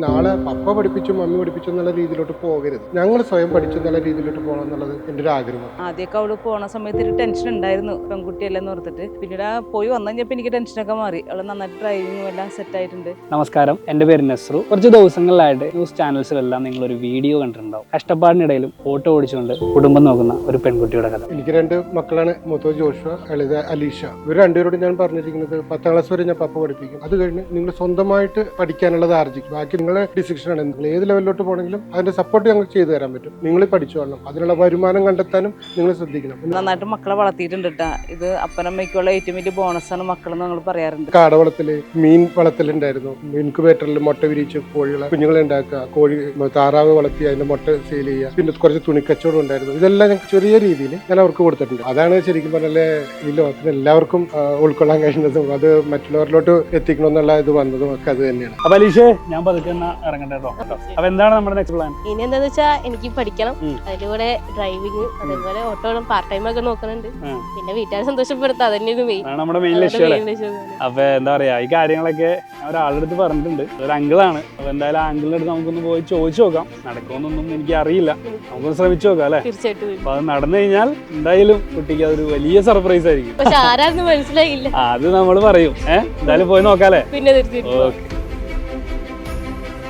നാളെ പപ്പ പഠിപ്പിച്ചു മമ്മി പഠിപ്പിച്ചു എന്നുള്ള രീതിയിലോട്ട് പോകരുത്. ഞങ്ങൾ സ്വയം പഠിച്ചു എന്നുള്ള രീതിയിലോട്ട് പോകണം എന്നുള്ളത് എൻ്റെ ഒരു ആഗ്രഹമാണ്. ആദ്യമൊക്കെ അവള് പോണ സമയത്ത് ഒരു ടെൻഷൻ ഉണ്ടായിരുന്നു, പെൺകുട്ടിയല്ലെന്ന് ഓർത്തിട്ട്. പിന്നീട് പോയി വന്നു കഴിഞ്ഞപ്പോൾ എനിക്ക് ടെൻഷനൊക്കെ മാറി. അവള് നന്നായിട്ട് ഡ്രൈവിങ്ങും എല്ലാം സെറ്റ് ആയിട്ടുണ്ട്. നമസ്കാരം, എൻ്റെ പേര് നസ്രു. കുറച്ച് ദിവസങ്ങളിലായിട്ട് ന്യൂസ് ചാനൽസിലെല്ലാം നിങ്ങളൊരു വീഡിയോ കണ്ടിട്ടുണ്ടാവും. കഷ്ടപ്പാടിനിടയിലും ഓട്ടോ ഓടിച്ചുകൊണ്ട് കുടുംബം നോക്കുന്ന ഒരു പെൺകുട്ടിയുടെ കഥ. എനിക്ക് 2 മക്കളാണ്, മൂത്തത് ജോഷുവ, ഇളയത് അലീഷ. ഇവർ രണ്ടുപേരോട് ഞാൻ പറഞ്ഞിരിക്കുന്നത് 10ാം ക്ലാസ് വരെ ഞാൻ പപ്പ പഠിപ്പിക്കും. അത് കഴിഞ്ഞ് നിങ്ങൾ സ്വന്തമായിട്ട് പഠിക്കാനുള്ളത് ആർജിക്കും. ബാക്കി നിങ്ങളുടെ ഡിസിഷനാണ്. നിങ്ങൾ ഏത് ലെവലിലോട്ട് പോകണമെങ്കിലും അതിന്റെ സപ്പോർട്ട് ഞങ്ങൾ ചെയ്തു തരാൻ പറ്റും. നിങ്ങൾ പഠിച്ചു വേണം, അതിനുള്ള വരുമാനം കണ്ടെത്താനും നിങ്ങൾ ശ്രദ്ധിക്കണം. നന്നായിട്ട് മക്കളെ വളർത്തിയിട്ടുണ്ട് കേട്ടാ. ഇത് അപ്പനമ്മയ്ക്കുള്ള ഏറ്റവും വലിയ ബോണസാണ് മക്കളെന്ന് ഞങ്ങൾ പറയാറുണ്ട്. കാട വളത്തില്, മീൻ വളത്തിലുണ്ടായിരുന്നു. ഇൻക്യുബേറ്ററിൽ മുട്ട വിരിച്ച് കോഴികളെ കുഞ്ഞുങ്ങളെ ഉണ്ടാക്കുക, കോഴി താറാവ് വളർത്തി അതിന്റെ മുട്ട സെയിൽ ചെയ്യുക, പിന്നെ കുറച്ച് തുണിക്കച്ചവടം ഉണ്ടായിരുന്നു. ഇതെല്ലാം ഞങ്ങൾക്ക് ചെറിയ രീതിയിൽ ഞാൻ അവർക്ക് കൊടുത്തിട്ടുണ്ട്. അതാണ് ശരിക്കും പറഞ്ഞാൽ ഈ ലോകത്തിന് എല്ലാവർക്കും ഉൾക്കൊള്ളാൻ കഴിയുന്നതും അത് മറ്റുള്ളവരിലോട്ട് എത്തിക്കണമെന്നുള്ള ഇത് വന്നതും ഒക്കെ അത് തന്നെയാണ്. അപ്പൊ അലീഷേ, ഞാൻ പതുക്കെ ഇറങ്ങട്ടെ കേട്ടോ. അപ്പൊ എന്താണ് നമ്മുടെ നെക്സ്റ്റ് പ്ലാൻ? ഇനി എന്താന്ന് വെച്ചാൽ എനിക്ക് പഠിക്കണം, അതിലൂടെ ഡ്രൈവിംഗ്, അതേപോലെ ഓട്ടോ പാർട്ട് ടൈം ഒക്കെ നോക്കുന്നുണ്ട്. പിന്നെ വീട്ടുകാരെ സന്തോഷപ്പെടുത്താം, അതന്നെ മെയിൻ നമ്മുടെ മെയിൻ ലക്ഷ്യം. അപ്പൊ എന്താ പറയാ, ഈ കാര്യങ്ങളൊക്കെ ഒരാളുടെ അടുത്ത് പറഞ്ഞിട്ടുണ്ട്. ഒരു അങ്കിളാണ്. അപ്പൊ എന്തായാലും ആ അങ്കിളിന്റെ അടുത്ത് നമുക്കൊന്ന് പോയി ചോദിച്ചു നോക്കാം. നടക്കുമെന്നൊന്നും എനിക്ക് അറിയില്ല, നമുക്കൊന്ന് ശ്രമിച്ചു നോക്കാം അല്ലെ. തീർച്ചയായിട്ടും. അപ്പൊ അത് നടന്നു കഴിഞ്ഞാൽ എന്തായാലും കുട്ടിക്ക് അതൊരു വലിയ സർപ്രൈസ് ആയിരിക്കും. പക്ഷെ ആരാന്ന് മനസ്സിലായില്ല. അത് നമ്മൾ പറയും. എന്തായാലും പോയി നോക്കാല്ലേ. പിന്നെ തീർച്ചയായിട്ടും. ഓക്കെ.